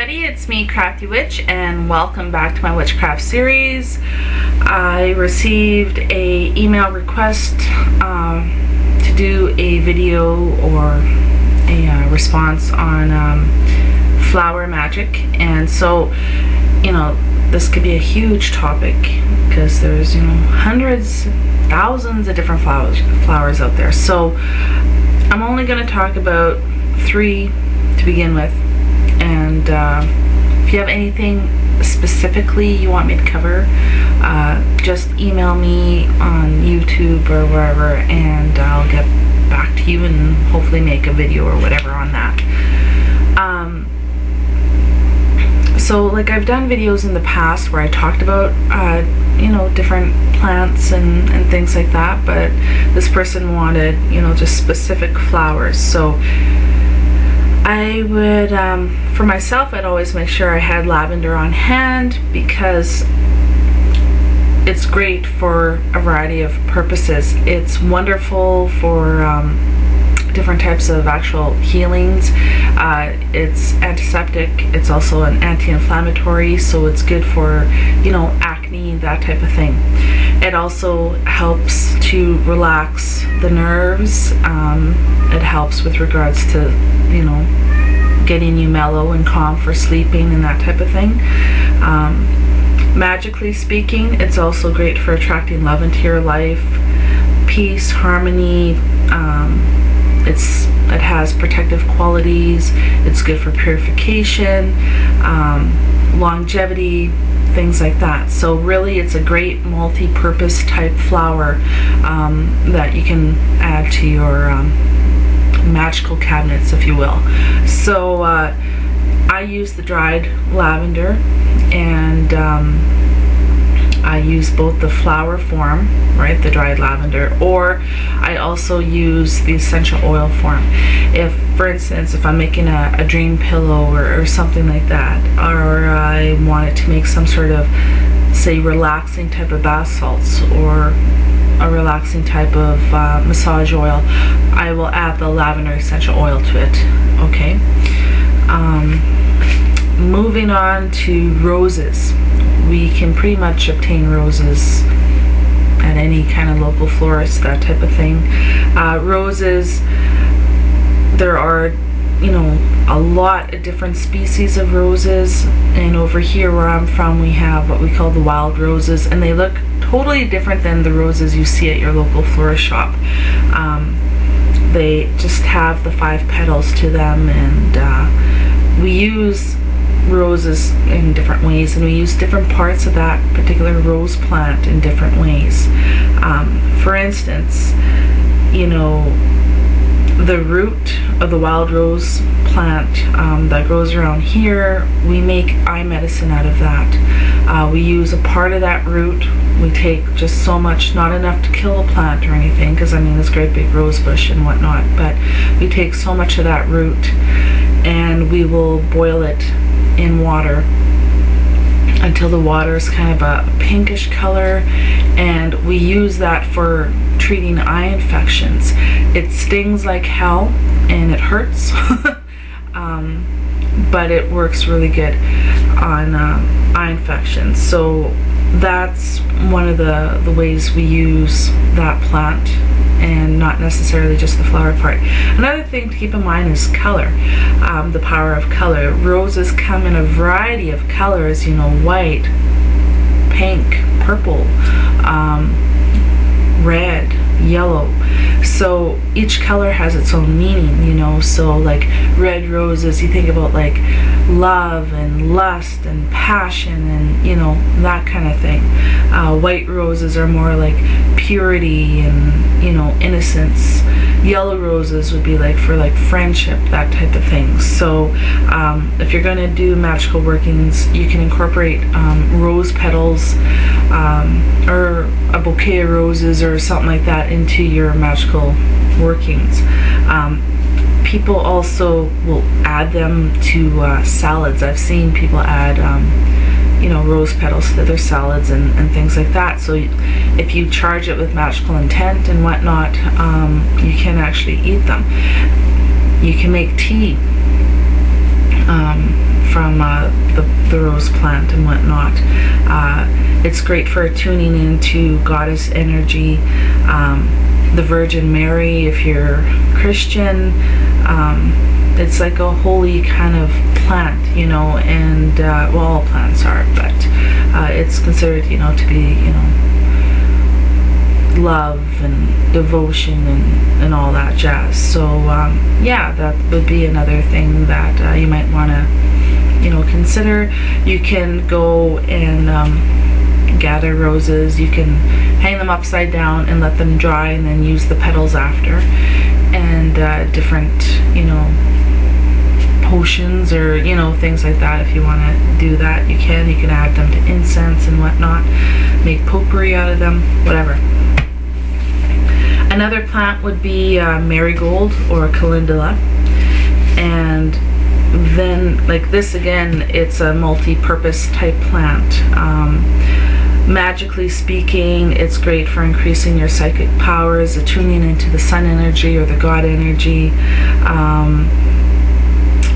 everybody, it's me, Crafty Witch, and welcome back to my witchcraft series. I received a email request to do a video or a response on flower magic, and so, you know, this could be a huge topic because there's, you know, hundreds, thousands of different flowers out there. So I'm only going to talk about 3 to begin with. And if you have anything specifically you want me to cover, just email me on YouTube or wherever, and I'll get back to you and hopefully make a video or whatever on that. So like, I've done videos in the past where I talked about you know, different plants and things like that, but this person wanted, you know, just specific flowers. So I would, for myself, I'd always make sure I had lavender on hand because it's great for a variety of purposes. It's wonderful for different types of actual healings. It's antiseptic. It's also an anti-inflammatory, so it's good for, you know, acne, that type of thing. It also helps to relax the nerves. It helps with regards to, you know, getting you mellow and calm for sleeping and that type of thing. Magically speaking, it's also great for attracting love into your life, peace, harmony. It has protective qualities. It's good for purification, longevity, things like that. So really, it's a great multi-purpose type flower that you can add to your magical cabinets, if you will. So I use the dried lavender, and I use both the flower form, right, the dried lavender, or I also use the essential oil form. If, for instance, if I'm making a dream pillow or something like that, or I wanted to make some sort of, say, relaxing type of bath salts or a relaxing type of massage oil, I will add the lavender essential oil to it. Okay. Moving on to roses. We can pretty much obtain roses at any kind of local florist, that type of thing. Roses, there are, you know, a lot of different species of roses, and over here where I'm from, we have what we call the wild roses, and they look totally different than the roses you see at your local florist shop. They just have the 5 petals to them, and we use roses in different ways, and we use different parts of that particular rose plant in different ways. For instance, you know, the root of the wild rose plant that grows around here, we make eye medicine out of that. We use a part of that root. We take just so much, not enough to kill a plant or anything, because I mean, this great big rose bush and whatnot, but we take so much of that root and we will boil it in water until the water is kind of a pinkish color, and we use that for treating eye infections. It stings like hell and it hurts, but it works really good on eye infections. So that's one of the ways we use that plant, and not necessarily just the flower part. Another thing to keep in mind is color, the power of color. Roses come in a variety of colors, you know, white, pink, purple, red, yellow. So each color has its own meaning, you know. So like red roses, you think about like love and lust and passion and, you know, that kind of thing. White roses are more like purity and, you know, innocence. Yellow roses would be like for like friendship, that type of thing. So if you're going to do magical workings, you can incorporate rose petals or a bouquet of roses or something like that into your magical workings. People also will add them to salads. I've seen people add you know, rose petals to their salads and things like that. So if you charge it with magical intent and whatnot, you can actually eat them. You can make tea from the rose plant and whatnot. It's great for tuning into goddess energy, the Virgin Mary if you're Christian. It's like a holy kind of plant, you know, and well, all plants are, but it's considered, you know, to be, you know, love and devotion and all that jazz. So yeah, that would be another thing that you might want to, you know, consider. You can go and gather roses. You can hang them upside down and let them dry, and then use the petals after. And different, you know, potions or, you know, things like that. If you want to do that, you can. You can add them to incense and whatnot, make potpourri out of them, whatever. Another plant would be marigold or calendula. And then, like this again, it's a multi-purpose type plant. Magically speaking, it's great for increasing your psychic powers, tuning into the sun energy or the god energy,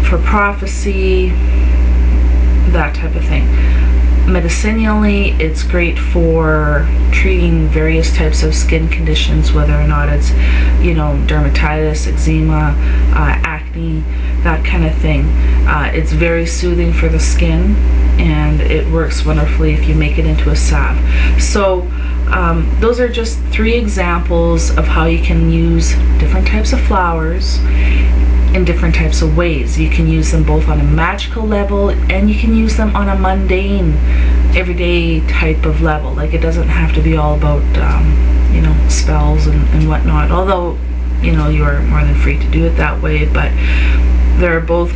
for prophecy, that type of thing. Medicinally, it's great for treating various types of skin conditions, whether or not it's, you know, dermatitis, eczema, acne, that kind of thing. It's very soothing for the skin, and it works wonderfully if you make it into a salve. So those are just 3 examples of how you can use different types of flowers in different types of ways. You can use them both on a magical level, and you can use them on a mundane, everyday type of level. Like, it doesn't have to be all about, you know, spells and whatnot, although, you know, you are more than free to do it that way. But they're both,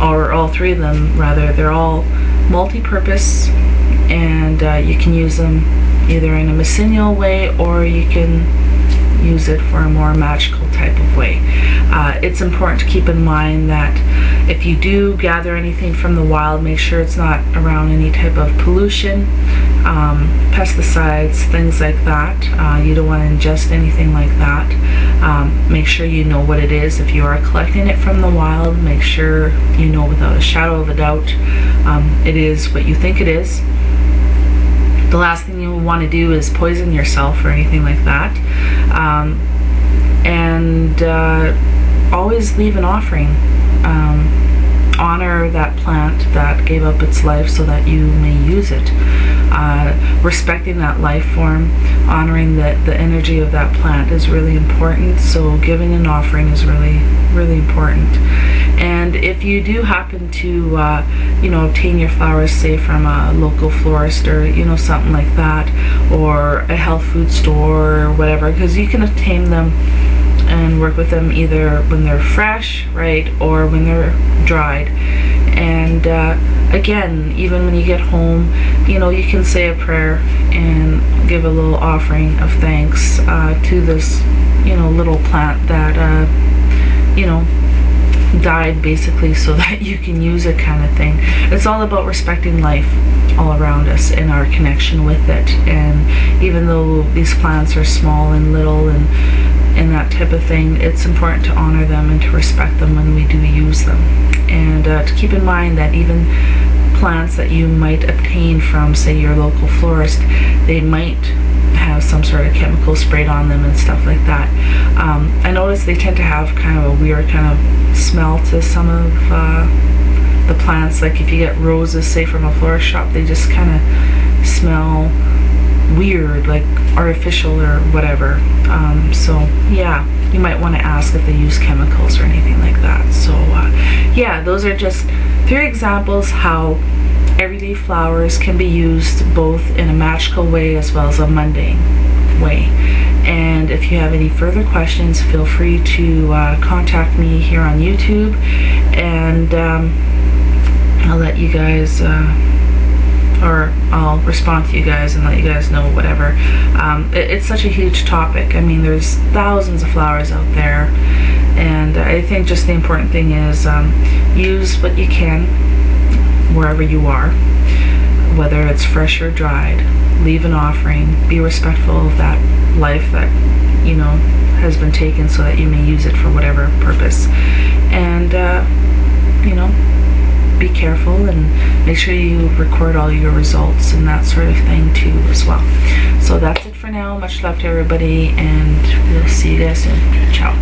or all 3 of them rather, they're all multi-purpose, and you can use them either in a medicinal way, or you can use it for a more magical type of way. It's important to keep in mind that if you do gather anything from the wild, make sure it's not around any type of pollution, pesticides, things like that. You don't want to ingest anything like that. Make sure you know what it is. If you are collecting it from the wild, make sure you know without a shadow of a doubt it is what you think it is. The last thing you want to do is poison yourself or anything like that. And always leave an offering. Honor that plant that gave up its life so that you may use it. Respecting that life form, honoring the energy of that plant is really important. So giving an offering is really, really important. And if you do happen to, you know, obtain your flowers, say from a local florist or, you know, something like that, or a health food store or whatever, because you can obtain them and work with them either when they're fresh, right, or when they're dried. And again, even when you get home, you know, you can say a prayer and give a little offering of thanks to this, you know, little plant that, you know, died basically so that you can use it, kind of thing. It's all about respecting life all around us and our connection with it. And even though these plants are small and little and that type of thing, it's important to honor them and to respect them when we do use them. And to keep in mind that even plants that you might obtain from, say, your local florist, they might have some sort of chemical sprayed on them and stuff like that. I notice they tend to have kind of a weird kind of smell to some of the plants. Like if you get roses, say, from a florist shop, they just kind of smell weird, like artificial or whatever. So yeah, you might want to ask if they use chemicals or anything like that. So yeah, those are just 3 examples how everyday flowers can be used both in a magical way as well as a mundane way. And if you have any further questions, feel free to contact me here on YouTube, and I'll let you guys or I'll respond to you guys and let you guys know whatever. It's such a huge topic. I mean, there's thousands of flowers out there, and I think just the important thing is use what you can wherever you are, whether it's fresh or dried. Leave an offering. Be respectful of that life that, you know, has been taken so that you may use it for whatever purpose. And you know, be careful and make sure you record all your results and that sort of thing too as well. So that's it for now. Much love to everybody, and we'll see you guys soon. Ciao.